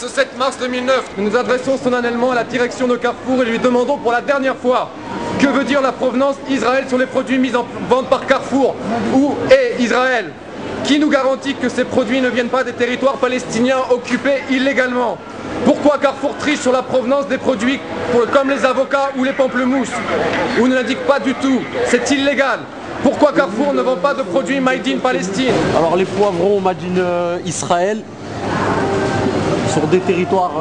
7 mars 2009, nous nous adressons solennellement à la direction de Carrefour et lui demandons pour la dernière fois que veut dire la provenance Israël sur les produits mis en vente par Carrefour. Où est Israël? Qui nous garantit que ces produits ne viennent pas des territoires palestiniens occupés illégalement? Pourquoi Carrefour triche sur la provenance des produits comme les avocats ou les pamplemousses? Ou ne l'indique pas du tout? C'est illégal. Pourquoi Carrefour ne vend pas de produits made in Palestine? Alors les poivrons made in Israël sur des territoires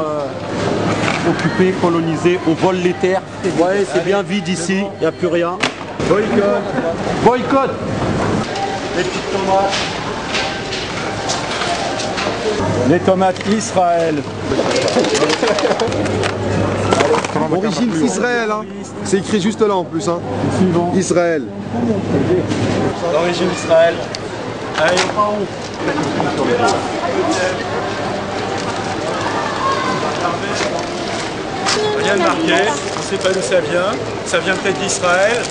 occupés, colonisés, on vole les terres. Ouais, c'est bien vide ici, il n'y a plus rien. Boycott. Boycott. Les petites tomates. Les tomates Israël. Origine Israël, hein. C'est écrit juste là en plus, hein. Israël. D'origine Israël. Allez. Rien de marqué, on ne sait pas d'où ça vient. Ça vient peut-être d'Israël.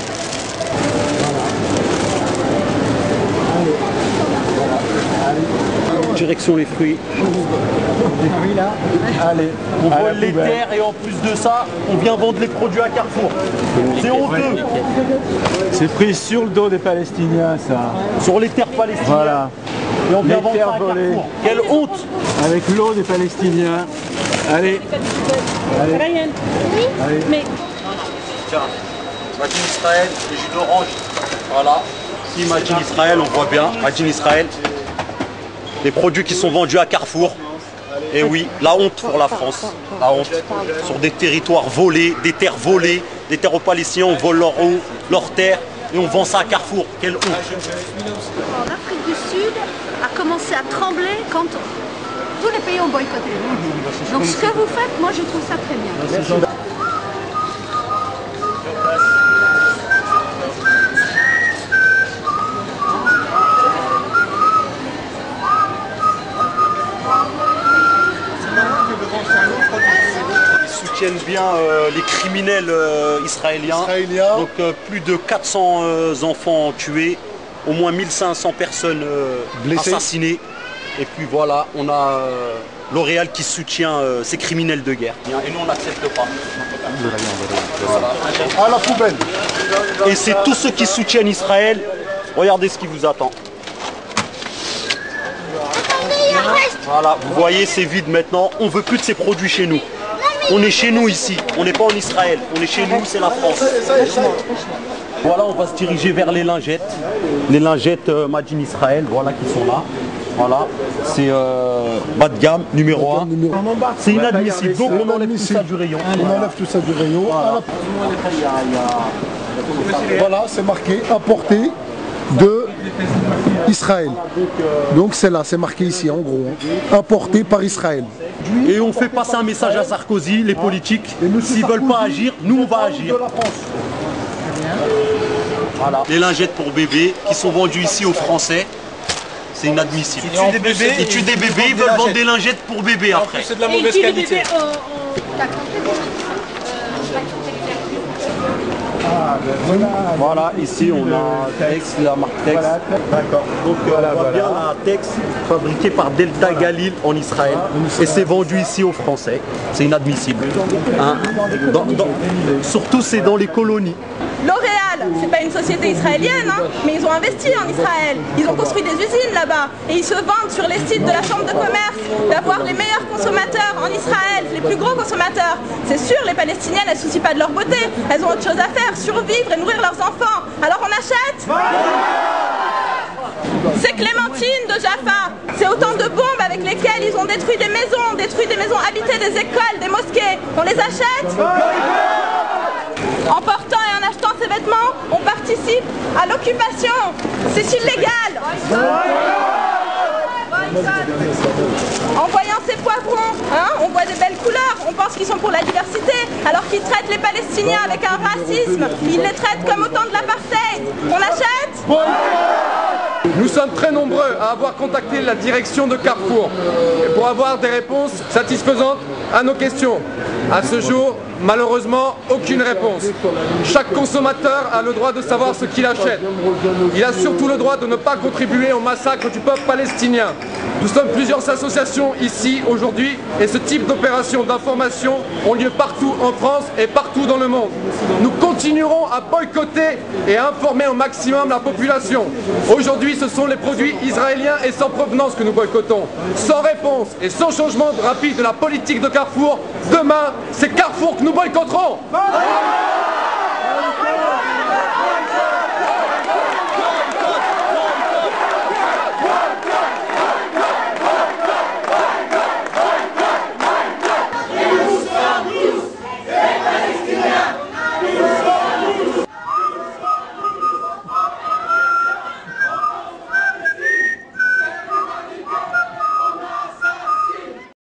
Direction les fruits. Les fruits là. Allez, on vole les terres et en plus de ça, on vient vendre les produits à Carrefour. C'est honteux. C'est pris sur le dos des Palestiniens, ça. Sur les terres palestiniennes. Voilà. Et on vient les vendre ça terres à volées. Carrefour. Quelle honte. Avec l'eau des Palestiniens. Allez. Allez. Ryan. Oui. Allez. Mais. Tiens, Made in Israël, les jus d'orange. Voilà. Si Made in Israël, on voit bien. Made in Israël. Les produits qui sont vendus à Carrefour. Et oui, la honte pour la France. La honte. Sur des territoires volés, des terres volées, des terres aux Palestiniens, on vole leur eau, leurs terres et on vend ça à Carrefour. Quelle honte. L'Afrique du Sud a commencé à trembler quand tous les pays ont boycotté. Donc ce que vous faites, moi je trouve ça très bien. Ils soutiennent bien les criminels israéliens. Donc plus de 400 enfants tués, au moins 1500 personnes assassinées. Et puis voilà, on a L'Oréal qui soutient ces criminels de guerre. Et nous on n'accepte pas. Voilà. À la poubelle. Et c'est tous ceux qui soutiennent Israël. Regardez ce qui vous attend. Voilà, vous voyez, c'est vide maintenant. On veut plus de ces produits chez nous. On est chez nous ici. On n'est pas en Israël. On est chez nous, c'est la France. Voilà, on va se diriger vers les lingettes. Les lingettes Made in Israël, voilà, qui sont là. Voilà, c'est bas de gamme, numéro 1. C'est inadmissible. Donc on enlève tout ça du rayon. On enlève tout ça du rayon. Voilà, c'est marqué importé de Israël. Donc c'est là, c'est marqué ici en gros. Importé par Israël. Et on fait passer un message à Sarkozy, les politiques. S'ils ne veulent pas agir, nous on va agir. Voilà. Les lingettes pour bébés qui sont vendues ici aux Français. C'est inadmissible. Ils tuent des bébés. Ils tuent des bébés, ils veulent vendre des lingettes pour bébés après. C'est de la mauvaise qualité. Voilà, ici on a Tex, la marque Tex. D'accord. Donc on voit bien la Tex fabriquée par Delta Galil en Israël. Et c'est vendu ici aux Français. C'est inadmissible. Hein, surtout c'est dans les colonies. L'Oréal, c'est pas une société israélienne, hein, mais ils ont investi en Israël. Ils ont construit des usines là-bas et ils se vantent sur les sites de la Chambre de commerce d'avoir les meilleurs consommateurs en Israël, les plus gros consommateurs. C'est sûr, les Palestiniennes, elles ne se soucient pas de leur beauté. Elles ont autre chose à faire, survivre et nourrir leurs enfants. Alors on achète ? C'est Clémentine de Jaffa. C'est autant de bombes avec lesquelles ils ont détruit des maisons habitées, des écoles, des mosquées. On les achète ? En portant et en achetant ces vêtements, on participe à l'occupation. C'est illégal. En voyant ces poivrons, hein, on voit des belles couleurs, on pense qu'ils sont pour la diversité, alors qu'ils traitent les Palestiniens avec un racisme. Ils les traitent comme autant de l'apartheid. On achète ? Nous sommes très nombreux à avoir contacté la direction de Carrefour pour avoir des réponses satisfaisantes à nos questions. À ce jour, malheureusement, aucune réponse. Chaque consommateur a le droit de savoir ce qu'il achète. Il a surtout le droit de ne pas contribuer au massacre du peuple palestinien. Nous sommes plusieurs associations ici aujourd'hui et ce type d'opérations d'information ont lieu partout en France et partout dans le monde. Nous continuerons à boycotter et à informer au maximum la population. Aujourd'hui, ce sont les produits israéliens et sans provenance que nous boycottons. Sans réponse et sans changement rapide de la politique de Carrefour, demain, c'est Carrefour que nous boycotterons.